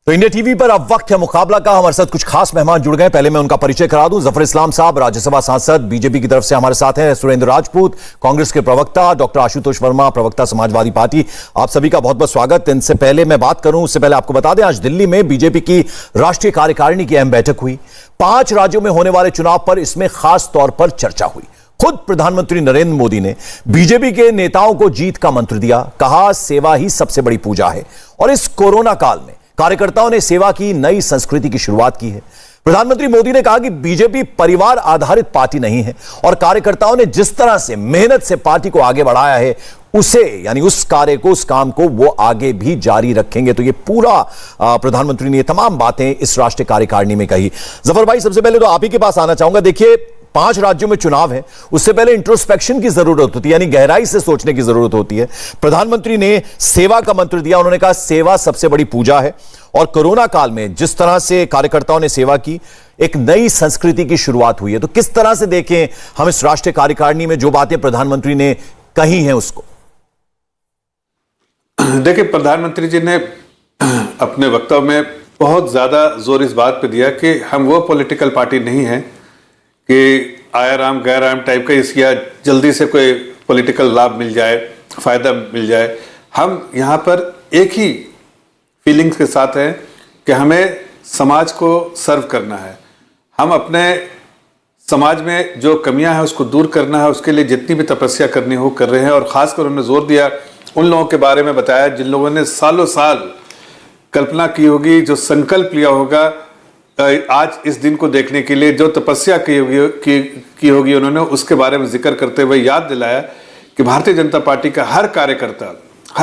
तो India TV पर अब वक्त है मुकाबला का। हमारे साथ कुछ खास मेहमान जुड़ गए। पहले मैं उनका परिचय करा दूं। जफर इस्लाम साहब राज्यसभा सांसद बीजेपी की तरफ से हमारे साथ हैं। सुरेंद्र राजपूत कांग्रेस के प्रवक्ता, डॉक्टर आशुतोष वर्मा प्रवक्ता समाजवादी पार्टी। आप सभी का बहुत बहुत स्वागत। इनसे पहले मैं बात करूं उससे पहले आपको बता दें, आज दिल्ली में बीजेपी की राष्ट्रीय कार्यकारिणी की अहम बैठक हुई। 5 राज्यों में होने वाले चुनाव पर इसमें खास तौर पर चर्चा हुई। खुद प्रधानमंत्री नरेंद्र मोदी ने बीजेपी के नेताओं को जीत का मंत्र दिया। कहा सेवा ही सबसे बड़ी पूजा है और इस कोरोना काल में कार्यकर्ताओं ने सेवा की नई संस्कृति की शुरुआत की है। प्रधानमंत्री मोदी ने कहा कि बीजेपी परिवार आधारित पार्टी नहीं है और कार्यकर्ताओं ने जिस तरह से मेहनत से पार्टी को आगे बढ़ाया है उसे यानी उस कार्य को, उस काम को वो आगे भी जारी रखेंगे। तो ये पूरा प्रधानमंत्री ने ये तमाम बातें इस राष्ट्रीय कार्यकारिणी में कही। जफर भाई, सबसे पहले तो आप ही के पास आना चाहूंगा। देखिए, 5 राज्यों में चुनाव है, उससे पहले इंट्रोस्पेक्शन की जरूरत होती है, यानी गहराई से सोचने की जरूरत होती है। प्रधानमंत्री ने सेवा का मंत्र दिया। उन्होंने कहा सेवा सबसे बड़ी पूजा है और कोरोना काल में जिस तरह से कार्यकर्ताओं ने सेवा की, एक नई संस्कृति की शुरुआत हुई है। तो किस तरह से देखें हम इस राष्ट्रीय कार्यकारिणी में जो बातें प्रधानमंत्री ने कही हैं उसको? देखिए, प्रधानमंत्री जी ने अपने वक्तव्य में बहुत ज्यादा जोर इस बात पे दिया कि हम वो पॉलिटिकल पार्टी नहीं है कि आया राम गया राम टाइप का इसका जल्दी से कोई पॉलिटिकल लाभ मिल जाए, फायदा मिल जाए। हम यहाँ पर एक ही फीलिंग्स के साथ हैं कि हमें समाज को सर्व करना है। हम अपने समाज में जो कमियां हैं उसको दूर करना है, उसके लिए जितनी भी तपस्या करनी हो कर रहे हैं। और खासकर उन्होंने जोर दिया उन लोगों के बारे में बताया जिन लोगों ने सालों साल कल्पना की होगी, जो संकल्प लिया होगा आज इस दिन को देखने के लिए, जो तपस्या की होगी उन्होंने, उसके बारे में जिक्र करते हुए याद दिलाया कि भारतीय जनता पार्टी का हर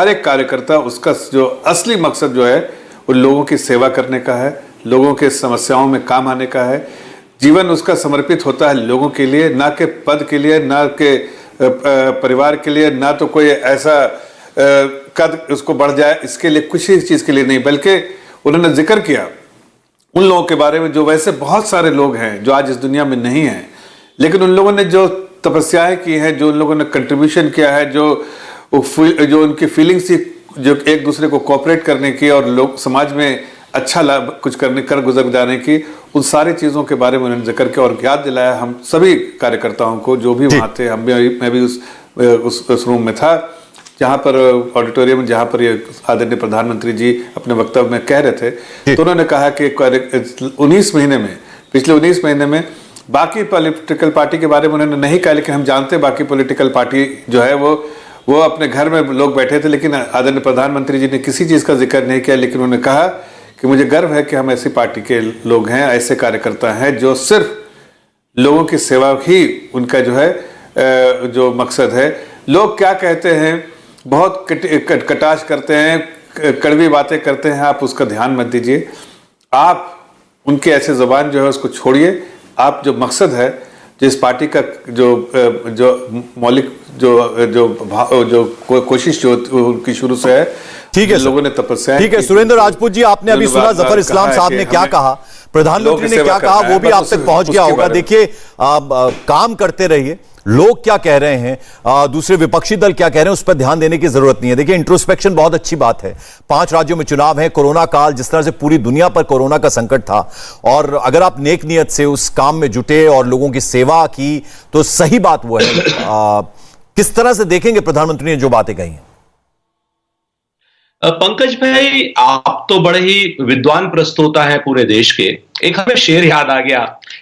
एक कार्यकर्ता उसका जो असली मकसद जो है वो लोगों की सेवा करने का है, लोगों के समस्याओं में काम आने का है। जीवन उसका समर्पित होता है लोगों के लिए, ना के पद के लिए, ना के परिवार के लिए, ना तो कोई ऐसा कद उसको बढ़ जाए इसके लिए, कुछ ही चीज के लिए नहीं। बल्कि उन्होंने जिक्र किया उन लोगों के बारे में जो वैसे बहुत सारे लोग हैं जो आज इस दुनिया में नहीं हैं, लेकिन उन लोगों ने जो तपस्याएं की हैं, जो उन लोगों ने कंट्रीब्यूशन किया है, जो उनकी फीलिंग्स थी, जो एक दूसरे को कोऑपरेट करने की और लोग समाज में अच्छा लाभ कुछ करने कर गुजर जाने की, उन सारी चीज़ों के बारे में उन्होंने जिक्र किया और याद दिलाया हम सभी कार्यकर्ताओं को जो भी वहाँ थे। मैं भी उस रूम में था जहाँ पर ऑडिटोरियम में जहाँ पर ये आदरणीय प्रधानमंत्री जी अपने वक्तव्य में कह रहे थे। तो उन्होंने कहा कि पिछले 19 महीने में बाकी पॉलिटिकल पार्टी के बारे में उन्होंने नहीं कहा, लेकिन हम जानते हैं बाकी पॉलिटिकल पार्टी जो है वो अपने घर में लोग बैठे थे, लेकिन आदरणीय प्रधानमंत्री जी ने किसी चीज़ का जिक्र नहीं किया। लेकिन उन्होंने कहा कि मुझे गर्व है कि हम ऐसी पार्टी के लोग हैं, ऐसे कार्यकर्ता हैं जो सिर्फ लोगों की सेवा ही उनका जो है जो मकसद है। लोग क्या कहते हैं, बहुत कटाक्ष करते हैं, कड़वी बातें करते हैं, आप उसका ध्यान मत दीजिए। आप उनके ऐसे जुबान जो है उसको छोड़िए। आप जो मकसद है, जो इस पार्टी का जो मौलिक जो कोशिश जो उनकी शुरू से है, ठीक है, लोगों ने तपस्या। ठीक है सुरेंद्र राजपूत जी, आपने अभी सुना जफर इस्लाम साहब ने क्या कहा, प्रधानमंत्री ने क्या कहा, वो भी आप तक पहुंच गया होगा। देखिए, काम करते रहिए, लोग क्या कह रहे हैं, दूसरे विपक्षी दल क्या कह रहे हैं, उस पर ध्यान देने की जरूरत नहीं है। देखिए, इंट्रोस्पेक्शन बहुत अच्छी बात है। 5 राज्यों में चुनाव है, कोरोना काल, जिस तरह से पूरी दुनिया पर कोरोना का संकट था, और अगर आप नेक नियत से उस काम में जुटे और लोगों की सेवा की तो सही बात वो है। किस तरह से देखेंगे प्रधानमंत्री ने जो बातें कही हैं? पंकज भाई, आप तो बड़े ही विद्वान प्रस्तोता है पूरे देश के। एक हमें शेर याद आ गया,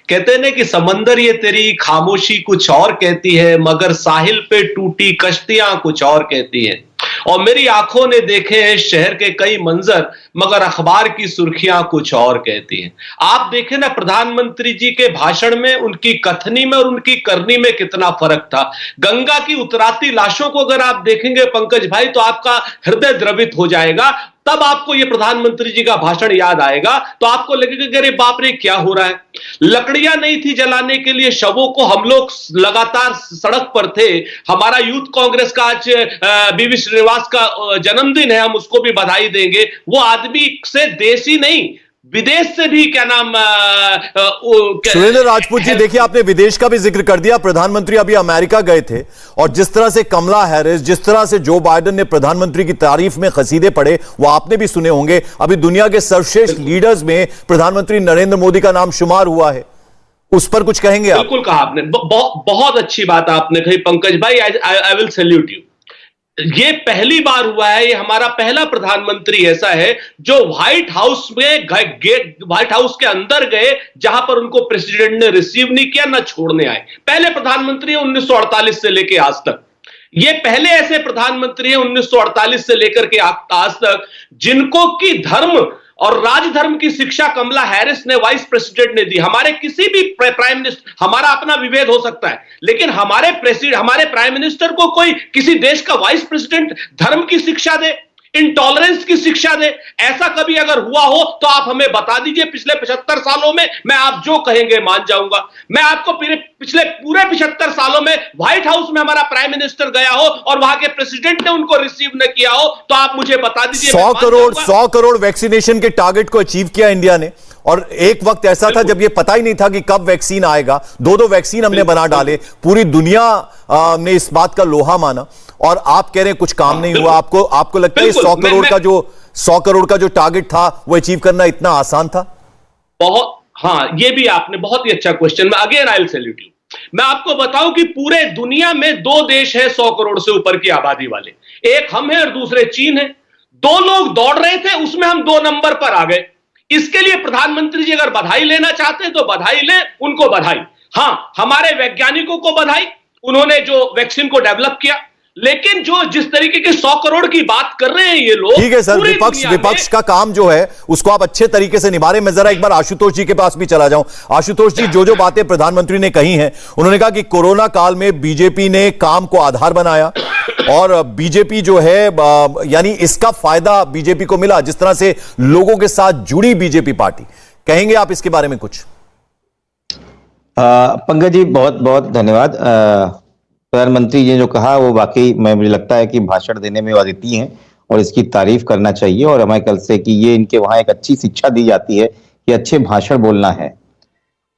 कहते हैं कि समंदर ये तेरी खामोशी कुछ और कहती है, मगर साहिल पे टूटी कश्तियां कुछ और कहती हैं। और मेरी आंखों ने देखे हैं शहर के कई मंजर, मगर अखबार की सुर्खियां कुछ और कहती हैं। आप देखें ना, प्रधानमंत्री जी के भाषण में उनकी कथनी में और उनकी करनी में कितना फर्क था। गंगा की उतराती लाशों को अगर आप देखेंगे पंकज भाई, तो आपका हृदय द्रवित हो जाएगा। तब आपको यह प्रधानमंत्री जी का भाषण याद आएगा, तो आपको लगेगा कि अरे बाप रे क्या हो रहा है। लकड़ियां नहीं थी जलाने के लिए, शवों को हम लोग लगातार सड़क पर थे। हमारा यूथ कांग्रेस का आज बीवी श्रीनिवास का जन्मदिन है, हम उसको भी बधाई देंगे। वो आदमी से देसी नहीं, विदेश से भी क्या नाम सुरेंद्र राजपूत जी, देखिए आपने विदेश का भी जिक्र कर दिया। प्रधानमंत्री अभी अमेरिका गए थे और जिस तरह से कमला हैरिस, जिस तरह से जो बाइडेन ने प्रधानमंत्री की तारीफ में कसीदे पढ़े, वो आपने भी सुने होंगे। अभी दुनिया के सर्वश्रेष्ठ लीडर्स में प्रधानमंत्री नरेंद्र मोदी का नाम शुमार हुआ है, उस पर कुछ कहेंगे आप? बिल्कुल कहा आपने, बहुत अच्छी बात आपने कही पंकज भाई। I will salute you. ये पहली बार हुआ है, ये हमारा पहला प्रधानमंत्री ऐसा है जो व्हाइट हाउस के अंदर गए जहां पर उनको प्रेसिडेंट ने रिसीव नहीं किया, ना छोड़ने आए। पहले प्रधानमंत्री है 1948 से लेके आज तक। ये पहले ऐसे प्रधानमंत्री हैं 1948 से लेकर के आज तक जिनको की धर्म और राजधर्म की शिक्षा कमला हैरिस ने, वाइस प्रेसिडेंट ने दी। हमारे किसी भी प्राइम मिनिस्टर, हमारा अपना विभेद हो सकता है, लेकिन हमारे प्राइम मिनिस्टर को कोई किसी देश का वाइस प्रेसिडेंट धर्म की शिक्षा दे, इंटॉलरेंस की शिक्षा दे, ऐसा कभी अगर हुआ हो तो आप हमें बता दीजिए। पिछले 75 सालों में मैं आप जो कहेंगे मान जाऊंगा। मैं आपको पिछले पूरे 75 सालों में व्हाइट हाउस में हमारा प्राइम मिनिस्टर गया हो और वहां के प्रेसिडेंट ने उनको रिसीव न किया हो तो आप मुझे बता दीजिए। 100 करोड़ वैक्सीनेशन के टारगेट को अचीव किया इंडिया ने, और एक वक्त ऐसा था जब ये पता ही नहीं था कि कब वैक्सीन आएगा। दो दो वैक्सीन हमने बना डाले, पूरी दुनिया ने इस बात का लोहा माना, और आप कह रहे हैं कुछ काम नहीं हुआ। आपको लगता है 100 करोड़ का जो टारगेट था वो अचीव करना इतना आसान था? बहुत, हाँ, ये भी आपने बहुत ही अच्छा क्वेश्चन। मैं again I will salute you. मैं आपको बताऊं कि पूरे दुनिया में दो देश है 100 करोड़ से ऊपर की आबादी वाले, एक हम हैं और दूसरे चीन है। दो लोग दौड़ रहे थे, उसमें हम 2 नंबर पर आ गए। इसके लिए प्रधानमंत्री जी अगर बधाई लेना चाहते हैं तो बधाई लें, उनको बधाई। हां, हमारे वैज्ञानिकों को बधाई, उन्होंने जो वैक्सीन को डेवलप किया। लेकिन जो जिस तरीके के 100 करोड़ की बात कर रहे हैं ये लोग, ठीक है सर, विपक्ष का काम जो है उसको आप अच्छे तरीके से निभा रहे हैं। मैं जरा एक बार आशुतोष जी के पास भी चला जाऊं। आशुतोष जी, जो बातें प्रधानमंत्री ने कही हैं, उन्होंने कहा कि कोरोना काल में बीजेपी ने काम को आधार बनाया और बीजेपी जो है यानी इसका फायदा बीजेपी को मिला, जिस तरह से लोगों के साथ जुड़ी बीजेपी पार्टी। कहेंगे आप इसके बारे में कुछ? पंकज जी, बहुत बहुत धन्यवाद। प्रधानमंत्री जी ने जो कहा वो वाकई मुझे लगता है कि भाषण देने में अद्वितीय हैं और इसकी तारीफ करना चाहिए। और हमारे कल से कि ये इनके वहां एक अच्छी शिक्षा दी जाती है कि अच्छे भाषण बोलना है,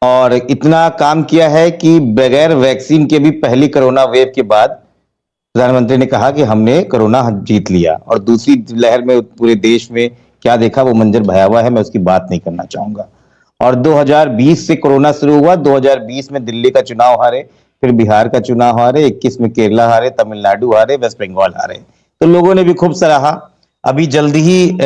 और इतना काम किया है कि बगैर वैक्सीन के भी पहली कोरोना वेव के बाद प्रधानमंत्री ने कहा कि हमने कोरोना जीत लिया। और दूसरी लहर में पूरे देश में क्या देखा वो मंजर भयावह है, मैं उसकी बात नहीं करना चाहूंगा। और 2020 से कोरोना शुरू हुआ, 2020 में दिल्ली का चुनाव हारे, फिर बिहार का चुनाव हारे, 21 में केरला हारे, तमिलनाडु हारे, वेस्ट बंगाल हारे, तो लोगों ने भी खूब सराहा। अभी जल्दी ही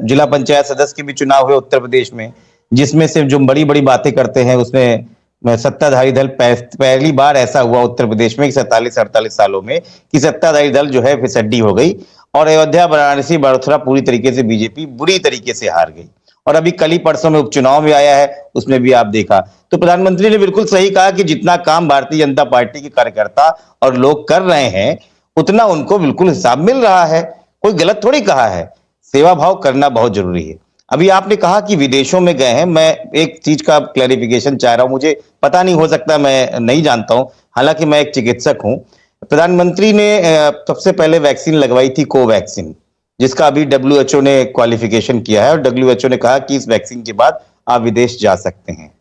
जिला पंचायत सदस्य के भी चुनाव हुए उत्तर प्रदेश में, जिसमें से जो बड़ी बड़ी बातें करते हैं उसमें सत्ताधारी दल, पहली बार ऐसा हुआ उत्तर प्रदेश में 47-48 सालों में कि सत्ताधारी दल जो है फिसड्डी हो गई और अयोध्या, वाराणसी, मथुरा पूरी तरीके से बीजेपी बुरी तरीके से हार गई। और अभी कल ही परसों में उपचुनाव में आया है, उसमें भी आप देखा। तो प्रधानमंत्री ने बिल्कुल सही कहा कि जितना काम भारतीय जनता पार्टी के कार्यकर्ता और लोग कर रहे हैं उतना उनको बिल्कुल हिसाब मिल रहा है, कोई गलत थोड़ी कहा है। सेवा भाव करना बहुत जरूरी है। अभी आपने कहा कि विदेशों में गए हैं, मैं एक चीज का क्लैरिफिकेशन चाह रहा हूं, मुझे पता नहीं, हो सकता मैं नहीं जानता हूं, हालांकि मैं एक चिकित्सक हूं। प्रधानमंत्री ने सबसे पहले वैक्सीन लगवाई थी कोवैक्सीन, जिसका अभी WHO ने क्वालिफिकेशन किया है और WHO ने कहा कि इस वैक्सीन के बाद आप विदेश जा सकते हैं।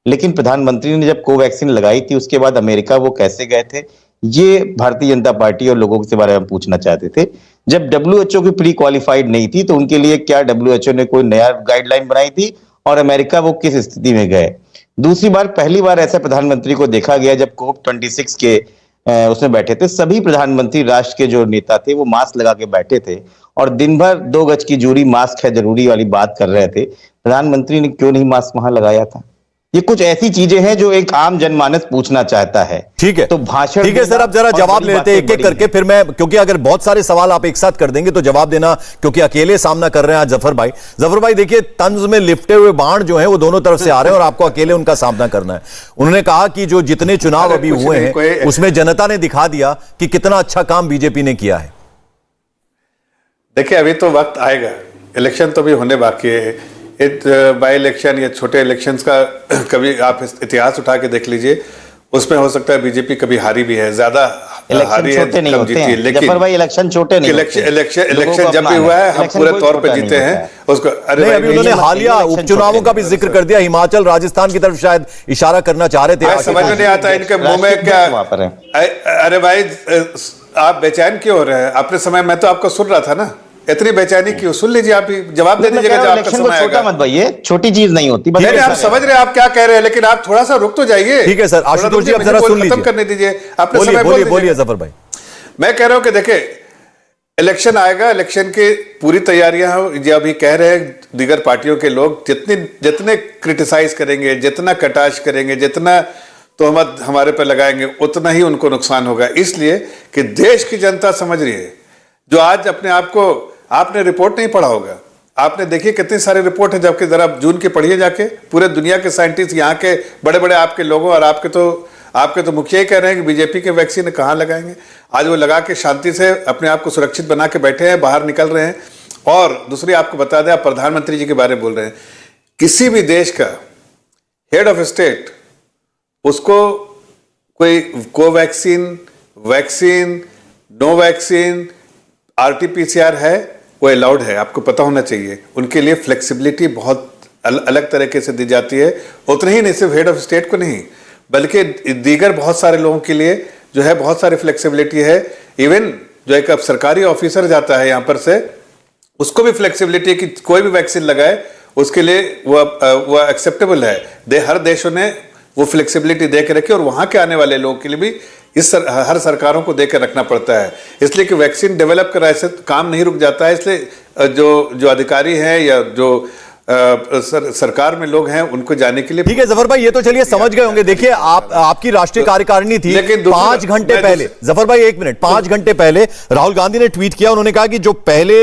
लेकिन प्रधानमंत्री ने जब कोवैक्सीन लगाई थी उसके बाद अमेरिका वो कैसे गए थे, ये भारतीय जनता पार्टी और लोगों के बारे में पूछना चाहते थे। जब WHO की प्री क्वालिफाइड नहीं थी तो उनके लिए क्या WHO ने कोई नया गाइडलाइन बनाई थी और अमेरिका वो किस स्थिति में गए? दूसरी बार, पहली बार ऐसा प्रधानमंत्री को देखा गया जब COP26 के उसमें बैठे थे। सभी प्रधानमंत्री राष्ट्र के जो नेता थे वो मास्क लगा के बैठे थे और दिन भर 2 गज की दूरी, मास्क है जरूरी वाली बात कर रहे थे। प्रधानमंत्री ने क्यों नहीं मास्क वहां लगाया था? ये कुछ ऐसी चीजें हैं जो एक आम जनमानस पूछना चाहता है। ठीक है, तो भाषण, ठीक है सर, अब जरा जवाब लेते हैं एक एक करके, फिर मैं, क्योंकि अगर बहुत सारे सवाल आप एक साथ कर देंगे तो जवाब देना, क्योंकि अकेले सामना कर रहे हैं आज जफर भाई, देखिए तंज में लिपटे हुए बाण जो हैं वो दोनों तरफ से आ रहे हैं और आपको अकेले उनका सामना करना है। उन्होंने कहा कि जो जितने चुनाव अभी हुए हैं उसमें जनता ने दिखा दिया कि कितना अच्छा काम बीजेपी ने किया है। देखिए, अभी तो वक्त आएगा, इलेक्शन तो भी होने बाकी है। बाई इलेक्शन या छोटे इलेक्शंस का कभी आप इतिहास उठा के देख लीजिए, उसमें हो सकता है बीजेपी कभी हारी भी है, ज्यादा इलेक्शन हारी है, छोटे नहीं कम होते जीती है, हैं लेकिन जफर भाई, इलेक्शन छोटे नहीं होते हैं। इलेक्शन जब भी हुआ है हम पूरे तौर पे जीते हैं उसको। अरे नहीं, भाई, अभी उन्होंने हालिया इलेक्शन उपचुनावों का भी छोटे जिक्र कर दिया, हिमाचल राजस्थान की तरफ शायद इशारा करना चाह रहे थे। मैं समझ में नहीं आता इनके मुंह में क्या। वहां पर है। अरे भाई, आप बेचैन क्यों हो रहे हैं? अपने समय मैं तो आपको सुन रहा था ना, इतनी बेचैनी क्यों? सुन लीजिए, आप ही जवाब दे दीजिएगा जब आपका इलेक्शन को समय छोटा आएगा। मत भाई, ये छोटी चीज नहीं होती। बस नहीं, आप ऐसा समझ रहे हैं आप क्या कह रहे हैं, लेकिन आप थोड़ा सा रुक तो जाइए। ठीक है सर, थोड़ा आशुतोष जी रुकिए, अब जरा मुझे सुन खत्म लीजिए। करने दीजिए, अपने बोलिए समय बोल बोलिए बोलिए दीजिएगा। जफर भाई। मैं कह रहा हूं कि देखिए, इलेक्शन आएगा, इलेक्शन की पूरी तैयारियां हो, जो अभी कह रहे हैं दीगर पार्टियों के लोग, जितने क्रिटिसाइज करेंगे, जितना कटाक्ष करेंगे, जितना तोहमत हमारे पर लगाएंगे, उतना ही उनको नुकसान होगा। इसलिए कि देश की जनता समझ रही है, जो आज अपने आप को, आपने रिपोर्ट नहीं पढ़ा होगा, आपने देखिए कितनी सारी रिपोर्ट है, जबकि जरा जून की पढ़िए जाके, पूरे दुनिया के साइंटिस्ट, यहाँ के बड़े बड़े आपके लोगों, और आपके तो मुखिया ही कह रहे हैं कि बीजेपी के वैक्सीन कहाँ लगाएंगे। आज वो लगा के शांति से अपने आप को सुरक्षित बना के बैठे हैं, बाहर निकल रहे हैं। और दूसरी आपको बता दें, आप प्रधानमंत्री जी के बारे में बोल रहे हैं, किसी भी देश का हेड ऑफ स्टेट, उसको कोई Covaxin, vaccine, no vaccine, RTPCR है, वो अलाउड है, आपको पता होना चाहिए। उनके लिए फ्लेक्सिबिलिटी बहुत अलग तरीके से दी जाती है। उतना ही नहीं, सिर्फ हेड ऑफ स्टेट को नहीं, बल्कि दीगर बहुत सारे लोगों के लिए जो है बहुत सारी फ्लेक्सिबिलिटी है। इवन जो एक अब सरकारी ऑफिसर जाता है यहाँ पर से, उसको भी फ्लेक्सिबिलिटी है कि कोई भी वैक्सीन लगाए, उसके लिए वो एक्सेप्टेबल है। हर देशों ने वो फ्लेक्सिबिलिटी दे के रखी, और वहाँ के आने वाले लोगों के लिए भी हर सरकारों को देकर रखना पड़ता है। इसलिए कि वैक्सीन डेवलप करा, ऐसे काम नहीं रुक जाता है। इसलिए जो अधिकारी हैं या जो सरकार में लोग हैं, उनको जाने के लिए। ठीक है जफर भाई, ये तो चलिए समझ गए होंगे। देखिए, आपकी राष्ट्रीय कार्यकारिणी थी, लेकिन 5 घंटे पहले, जफर भाई 1 मिनट, 5 घंटे पहले राहुल गांधी ने ट्वीट किया। उन्होंने कहा कि जो पहले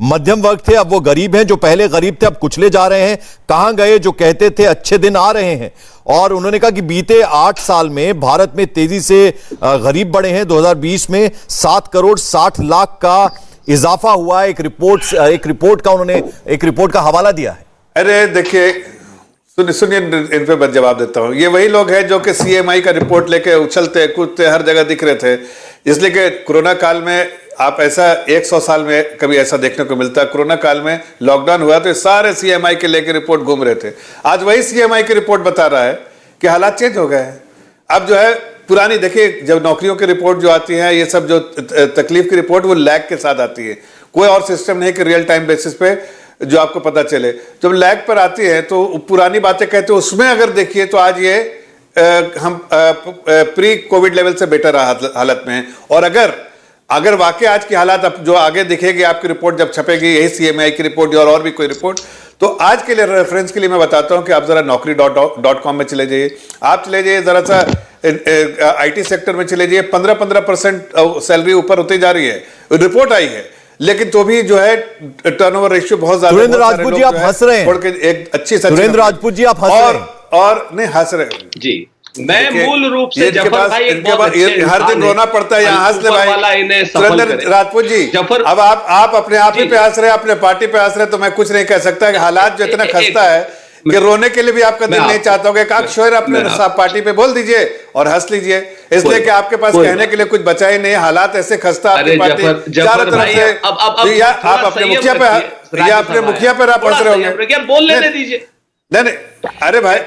मध्यम वर्ग थे अब वो गरीब हैं, जो पहले गरीब थे अब कुचले जा रहे हैं। कहां गए जो कहते थे अच्छे दिन आ रहे हैं? और उन्होंने कहा कि बीते 8 साल में भारत में तेजी से गरीब बढ़े हैं। 2020 में 7 करोड़ 60 लाख का इजाफा हुआ है। एक रिपोर्ट का हवाला दिया है। अरे देखिए, सुनिए, इन पे मैं जवाब देता हूं। ये वही लोग हैं जो कि सीएमआई का रिपोर्ट लेके उछलते कूदते हर जगह दिख रहे थे। इसलिए कि कोरोना काल में आप ऐसा 100 साल में कभी ऐसा देखने को मिलता है। कोरोना काल में लॉकडाउन हुआ तो सारे सीएमआई के लेके रिपोर्ट घूम रहे थे। आज वही सीएमआई की रिपोर्ट बता रहा है कि हालात चेंज हो गए हैं। अब जो है पुरानी, देखिए, जब नौकरियों की रिपोर्ट जो आती है, ये सब जो तकलीफ की रिपोर्ट, वो लैग के साथ आती है। कोई और सिस्टम नहीं कि रियल टाइम बेसिस पे जो आपको पता चले। जब लैग पर आती है तो पुरानी बातें कहते हैं, उसमें अगर देखिए तो आज ये हम प्री कोविड लेवल से बेटर हालत में हैं। और अगर वाकई आज की हालात अब जो आगे दिखेगी, आपकी रिपोर्ट जब छपेगी, यही सीएमआई की रिपोर्ट और भी कोई रिपोर्ट, तो आज के लिए रेफरेंस के लिए मैं बताता हूं कि आप जरा naukri.com में चले जाइए, आप चले जाइए जरा सा आईटी सेक्टर में चले जाइए। 15% सैलरी ऊपर होती जा रही है, रिपोर्ट आई है। लेकिन तो भी जो है टर्नओवर रेशियो बहुत ज्यादा। सुरेंद्र राजपूत जी आप हंस रहे हैं, एक अच्छी सुरेंद्र राजपूत जी आप हंस रहे हैं और नहीं हंस रहे जी। मैं मूल रूप से जफर भाई हर दिन रोना पड़ता है, यहाँ हंस ले भाई। सुरेंद्र राजपूत जी, अब आप अपने आप ही पे हंस रहे, अपने पार्टी पे हंस रहे, तो मैं कुछ नहीं कह सकता कि हालात जो इतना खस्ता है कि रोने के लिए भी आपका दिल नहीं चाहता होगा। एक शेर अपने पार्टी पे बोल दीजिए और हंस लीजिए, इसलिए कि आपके पास कहने के लिए कुछ बचा ही नहीं। हालात ऐसे खस्ता, आपकी पार्टी चारों तरफ से, या आप अपने मुखिया पे आप हंस रहे होंगे। बोल लेने दीजिए। नहीं, अरे भाई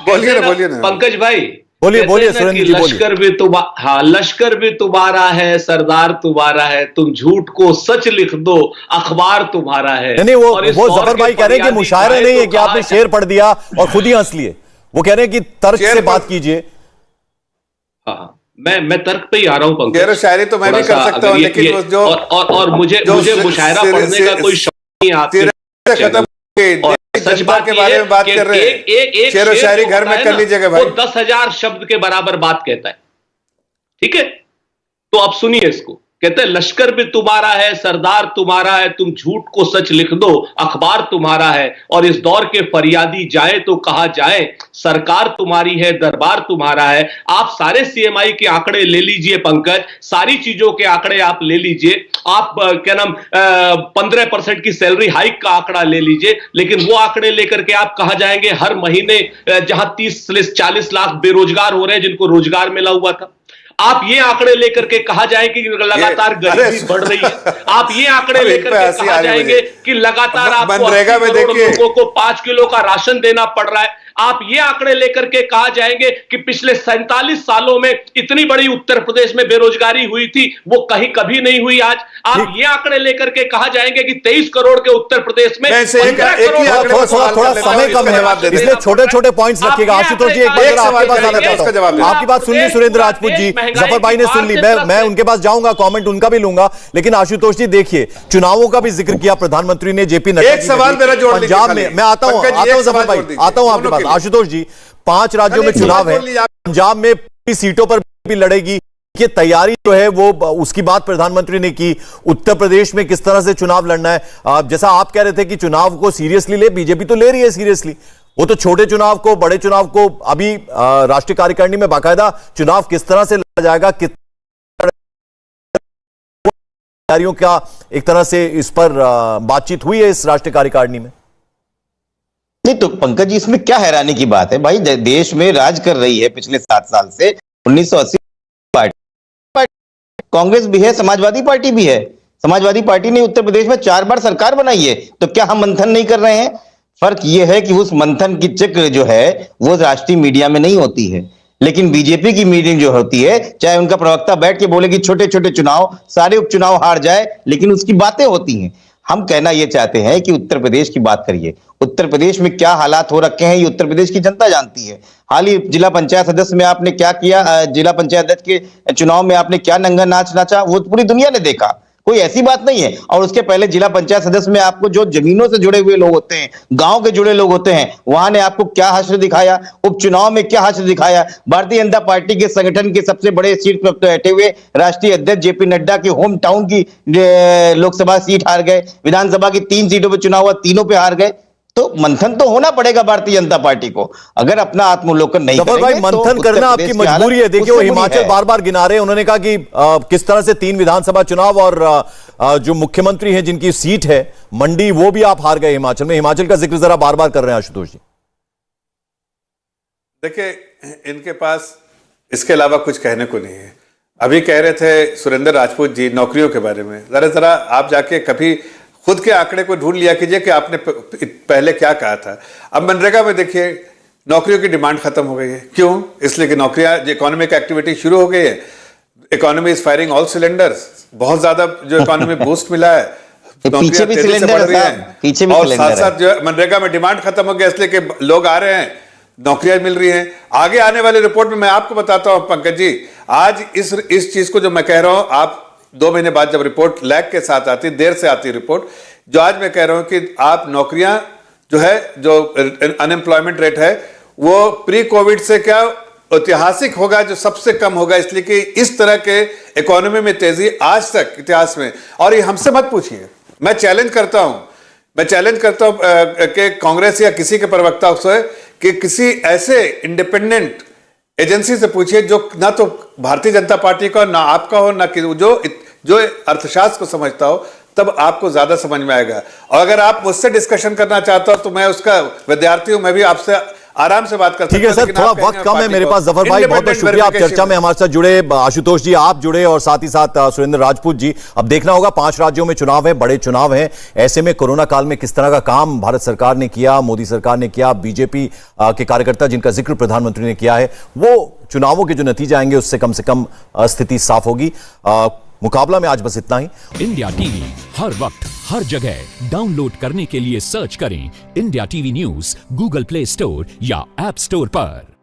बोलिए ना पंकज भाई, बोलिए सुरेंद्र जी, लश्कर भी लश्कर भी तुम्हारा है, सरदार तुम्हारा है, तुम झूठ को सच लिख दो, अखबार तुम्हारा है। नहीं, वो जफर भाई कह रहे हैं कि मुशायरा नहीं है कि आपने शेर पढ़ दिया और खुद ही हंस लिए। वो कह रहे हैं कि तर्क से बात कीजिए। हाँ, मैं तर्क पे ही आ रहा हूं पंकज। शेर शायरी तो मैं भी कर सकता हूं, लेकिन जो और मुझे मुशायरा पढ़ने का कोई शौक नहीं आता। खत्म सच बात के बारे में बात कर रहे हैं। शेर शायरी घर में कर लीजिएगा भाई। वो 10,000 शब्द के बराबर बात कहता है, ठीक है? तो अब सुनिए इसको। कहते हैं लश्कर भी तुम्हारा है, सरदार तुम्हारा है, तुम झूठ को सच लिख दो, अखबार तुम्हारा है। और इस दौर के फरियादी जाए तो कहा जाए, सरकार तुम्हारी है, दरबार तुम्हारा है। आप सारे सीएमआई के आंकड़े ले लीजिए पंकज, सारी चीजों के आंकड़े आप ले लीजिए, आप क्या नाम 15% की सैलरी हाइक का आंकड़ा ले लीजिए, लेकिन वो आंकड़े लेकर के आप कहा जाएंगे हर महीने जहां 30-40 लाख बेरोजगार हो रहे हैं जिनको रोजगार मिला हुआ था। आप ये आंकड़े लेकर के कहा जाए कि लगातार गरीबी बढ़ रही है, आप ये आंकड़े लेकर के कहा जाएंगे कि लगातार आपको 80 करोड़ लोगों को 5 किलो का राशन देना पड़ रहा है, आप ये आंकड़े लेकर के कहा जाएंगे कि पिछले 47 सालों में इतनी बड़ी उत्तर प्रदेश में बेरोजगारी हुई थी वो कहीं कभी नहीं हुई आज। आप ये आंकड़े लेकर के कहा जाएंगे कि 23 करोड़ के उत्तर प्रदेश में थोड़ा समय कम है, इसलिए छोटे छोटे पॉइंट्स रखिएगा। आशुतोष जी, एक बार आपके पास आना चाहता हूं। आपकी बात सुन ली सुरेंद्र राजपूत जी, जफर भाई ने सुन ली, मैं उनके पास जाऊंगा, कमेंट उनका भी लूंगा, लेकिन आशुतोष जी देखिए, चुनावों का भी जिक्र किया प्रधानमंत्री ने, जेपी नड्डा एक सवाल मेरा जोड़ लीजिए पंजाब में, मैं आता हूं जफर भाई, आता हूं आपके पास। आशुतोष जी, 5 राज्यों में चुनाव है, पंजाब में सीटों पर भी लड़ेगी, ये तैयारी जो है वो उसकी बात प्रधानमंत्री ने की। उत्तर प्रदेश में किस तरह से चुनाव लड़ना है, जैसा आप कह रहे थे कि चुनाव को सीरियसली ले, बीजेपी तो ले रही है सीरियसली, वो तो छोटे चुनाव को, बड़े चुनाव को अभी राष्ट्रीय कार्यकारिणी में बाकायदा चुनाव किस तरह से लड़ा जाएगा, किस तैयारियों का एक तरह से इस पर बातचीत हुई है इस राष्ट्रीय कार्यकारिणी में? नहीं तो पंकज जी, इसमें क्या हैरानी की बात है भाई, देश में राज कर रही है पिछले 7 साल से 1980 पार्टी, कांग्रेस भी है, समाजवादी पार्टी भी है। समाजवादी पार्टी ने उत्तर प्रदेश में 4 बार सरकार बनाई है, तो क्या हम मंथन नहीं कर रहे हैं? फर्क यह है कि उस मंथन की चक्र जो है वो राष्ट्रीय मीडिया में नहीं होती है, लेकिन बीजेपी की मीटिंग जो होती है, चाहे उनका प्रवक्ता बैठ के बोले कि छोटे छोटे चुनाव, सारे उपचुनाव हार जाए, लेकिन उसकी बातें होती हैं। हम कहना यह चाहते हैं कि उत्तर प्रदेश की बात करिए। उत्तर प्रदेश में क्या हालात हो रखे हैं ये उत्तर प्रदेश की जनता जानती है। हाल ही जिला पंचायत सदस्य में आपने क्या किया, जिला पंचायत अध्यक्ष के चुनाव में आपने क्या नंगा नाच नाचा, वो पूरी दुनिया ने देखा, कोई ऐसी बात नहीं है। और उसके पहले जिला पंचायत सदस्य में आपको जो जमीनों से जुड़े हुए लोग होते हैं, गांव के जुड़े लोग होते हैं, वहां ने आपको क्या हश्र दिखाया, उपचुनाव में क्या हश्र दिखाया। भारतीय जनता पार्टी के संगठन के सबसे बड़े सीट पर बैठे हुए राष्ट्रीय अध्यक्ष जेपी नड्डा की होम टाउन की लोकसभा सीट हार गए, विधानसभा की 3 सीटों पर चुनाव हुआ, तीनों पे हार गए। तो मंथन तो होना पड़ेगा भारतीय जनता पार्टी को, अगर अपना आत्मोलोकन नहीं करेंगे भाई, मंथन करना आपकी मजबूरी है। देखिए वो हिमाचल बार बार गिना रहे हैं, उन्होंने कहा कि किस तरह से 3 विधानसभा चुनाव और जो मुख्यमंत्री हैं जिनकी सीट है मंडी, वो भी आप हार गए हिमाचल में। हिमाचल का जिक्र जरा बार बार कर रहे हैं आशुतोष जी। देखिए, इनके पास इसके अलावा कुछ कहने को नहीं है। अभी कह रहे थे सुरेंद्र राजपूत जी नौकरियों के बारे में, जरा आप जाके कभी खुद के आंकड़े को ढूंढ लिया कीजिए कि आपने पहले क्या कहा था। अब मनरेगा में देखिए, नौकरियों की डिमांड खत्म हो गई है। क्यों? इसलिए कि नौकरियां, इकोनॉमिक एक्टिविटी शुरू हो गई है, economy is firing all cylinders, बहुत ज्यादा जो इकोनॉमी बूस्ट मिला है, पीछे भी सिलेंडर बढ़ रही है, और साथ साथ जो मनरेगा में डिमांड खत्म हो गया इसलिए कि लोग आ रहे हैं, नौकरियां मिल रही हैं। आगे आने वाली रिपोर्ट में मैं आपको बताता हूं पंकज जी, आज इस चीज को जो मैं कह रहा हूं, आप 2 महीने बाद जब रिपोर्ट लैग के साथ आती, देर से आती रिपोर्ट, जो आज मैं कह रहा हूं कि आप नौकरियां जो है, जो अनएम्प्लॉयमेंट रेट है वो प्री कोविड से क्या ऐतिहासिक होगा, जो सबसे कम होगा, इसलिए कि इस तरह के इकोनॉमी में तेजी आज तक इतिहास में। और ये हमसे मत पूछिए, मैं चैलेंज करता हूं कि कांग्रेस या किसी के प्रवक्ता से कि किसी ऐसे इंडिपेंडेंट एजेंसी से पूछिए जो ना तो भारतीय जनता पार्टी का, ना आपका हो, ना कि जो अर्थशास्त्र को समझता हो, तब आपको ज्यादा समझ में आएगा। और अगर आप मुझसे डिस्कशन करना चाहते हो तो मैं उसका विद्यार्थी हूं, मैं भी आपसे आराम से बात कर सकता हूं। ठीक है सर, थोड़ा वक्त कम है मेरे पास। जफर भाई बहुत बहुत शुक्रिया, आप चर्चा में हमारे साथ जुड़े। आशुतोष जी आप जुड़े, और साथ ही साथ सुरेंद्र राजपूत जी। अब देखना होगा, 5 राज्यों में चुनाव है, बड़े चुनाव हैं, ऐसे में कोरोना काल में किस तरह का काम भारत सरकार ने किया, मोदी सरकार ने किया, बीजेपी के कार्यकर्ता जिनका जिक्र प्रधानमंत्री ने किया है, वो चुनावों के जो नतीजे आएंगे उससे कम से कम स्थिति साफ होगी। मुकाबला में आज बस इतना ही। इंडिया टीवी हर वक्त हर जगह डाउनलोड करने के लिए सर्च करें India TV news Google play store या ऐप स्टोर पर।